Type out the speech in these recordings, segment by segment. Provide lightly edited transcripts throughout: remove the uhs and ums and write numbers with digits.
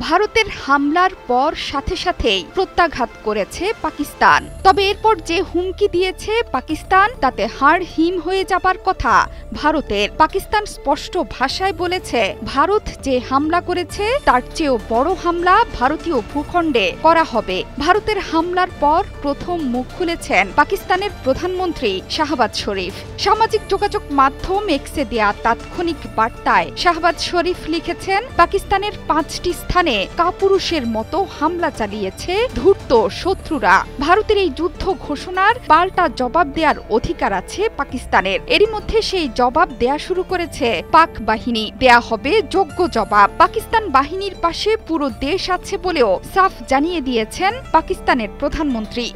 ভারতের হামলার পর সাথে সাথেই প্রত্যাঘাত করেছে পাকিস্তান। তবে এরপর যে হুমকি দিয়েছে পাকিস্তান, তাতে হাড় হিম হয়ে যাবার কথা ভারতের। পাকিস্তান স্পষ্ট ভাষায় বলেছে, ভারত যে হামলা করেছে তার চেয়েও বড় হামলা ভারতীয় ভূখণ্ডে করা হবে। ভারতের হামলার পর প্রথম মুখ খুলেছেন পাকিস্তানের প্রধানমন্ত্রী শাহবাজ শরীফ। সামাজিক যোগাযোগ মাধ্যম এক্সে দেয়া তাৎক্ষণিক বার্তায় শাহবাজ শরীফ লিখেছেন, পাকিস্তানের 5টি স্থানে কাপুরুষের মতো হামলা চালিয়েছে ধূর্ত শত্রুরা। ভারতের এই যুদ্ধ ঘোষণার পাল্টা জবাব দেওয়ার অধিকার আছে পাকিস্তানের। এরই মধ্যে সেই জবাব দেয়া শুরু করেছে পাক বাহিনী। দেয়া হবে যোগ্য জবাব। পাকিস্তান বাহিনীর পাশে পুরো দেশ আছে বলেও সাফ জানিয়ে দিয়েছেন পাকিস্তানের প্রধানমন্ত্রী।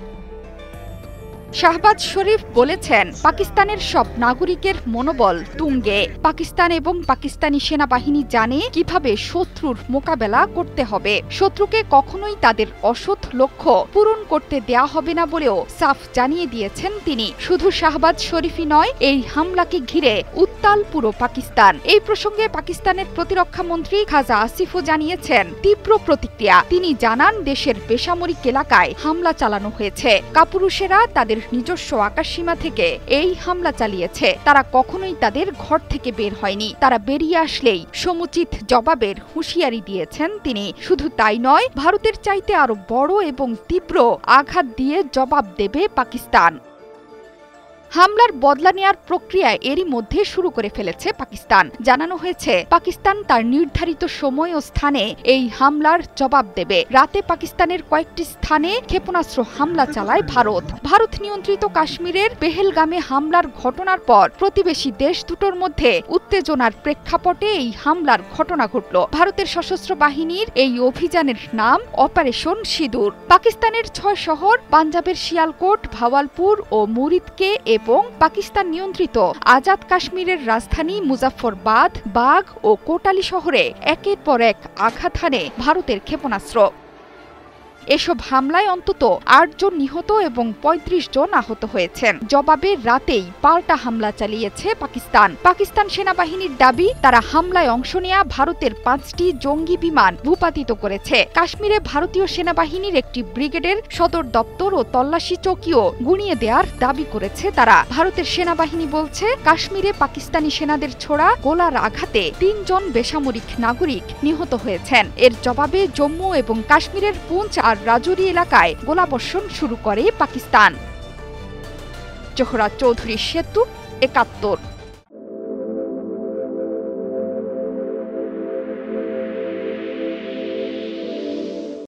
শাহবাজ শরীফ বলেছেন, পাকিস্তানের সব নাগরিকের মনোবল তুঙ্গে। পাকিস্তান এবং পাকিস্তানি সেনাবাহিনী জানে কিভাবে শত্রুর মোকাবেলা করতে হবে। শত্রুকে কখনোই তাদের অসৎ লক্ষ্য পূরণ করতে দেয়া হবে না বলেও সাফ জানিয়ে দিয়েছেন তিনি। শুধু শাহবাজ শরীফই নয়, এই হামলাকে ঘিরে উত্তাল পুরো পাকিস্তান। এই প্রসঙ্গে পাকিস্তানের প্রতিরক্ষা মন্ত্রী খাজা আসিফও জানিয়েছেন তীব্র প্রতিক্রিয়া। তিনি জানান, দেশের বেসামরিক এলাকায় হামলা চালানো হয়েছে। কাপুরুষেরা তাদের নিজস্ব আকাশসীমা থেকে এই হামলা চালিয়েছে। তারা কখনোই তাদের ঘর থেকে বের হয়নি। তারা বেরিয়ে আসলেই সমুচিত জবাবের হুঁশিয়ারি দিয়েছেন তিনি। শুধু তাই নয়, ভারতের চাইতে আরো বড় এবং তীব্র আঘাত দিয়ে জবাব দেবে পাকিস্তান। হামলার বদলা নেয়ার প্রক্রিয়া এরই মধ্যে শুরু করে ফেলেছে পাকিস্তান। জানানো হয়েছে, পাকিস্তান তার নির্ধারিত সময় ও স্থানে এই হামলার জবাব দেবে। রাতে পাকিস্তানের কয়েকটি স্থানে ক্ষেপণাস্ত্র হামলা চালায় ভারত। ভারত নিয়ন্ত্রিত কাশ্মীরের পেহেলগামে হামলার ঘটনার পর প্রতিবেশী দেশ দুটোর মধ্যে উত্তেজনার প্রেক্ষাপটে এই হামলার ঘটনা ঘটল। ভারতের সশস্ত্র বাহিনীর এই অভিযানের নাম অপারেশন সিঁদুর। পাকিস্তানের 6 শহর, পাঞ্জাবের শিয়ালকোট, ভাওয়ালপুর ও মুরিদকে এবং পাকিস্তান নিয়ন্ত্রিত আজাদ কাশ্মীরের রাজধানী মুজাফফরবাদ, বাঘ ও কোটালী শহরে একের পর এক আঘাত হানে ভারতের ক্ষেপণাস্ত্র। এসব হামলায় অন্তত 8 জন নিহত এবং 35 জন আহত হয়েছেন। জবাবে রাতেই পাল্টা হামলা চালিয়েছে পাকিস্তান। পাকিস্তান সেনাবাহিনীর দাবি, তারা হামলায় অংশ নেয়া ভারতের 5টি জঙ্গি বিমান ভূপাতিত করেছে। কাশ্মীরে ভারতীয় সেনাবাহিনীর একটি ব্রিগেডের সদর দপ্তর ও তল্লাশি চৌকিও গুঁড়িয়ে দেওয়ার দাবি করেছে তারা। ভারতের সেনাবাহিনী বলছে, কাশ্মীরে পাকিস্তানি সেনাদের ছোড়া গোলার আঘাতে 3 জন বেসামরিক নাগরিক নিহত হয়েছেন। এর জবাবে জম্মু এবং কাশ্মীরের পুঞ্চ আর রাজৌরি এলাকায় গোলাবর্ষণ শুরু করে পাকিস্তান। জোহরা চৌধুরী সেতু, 71।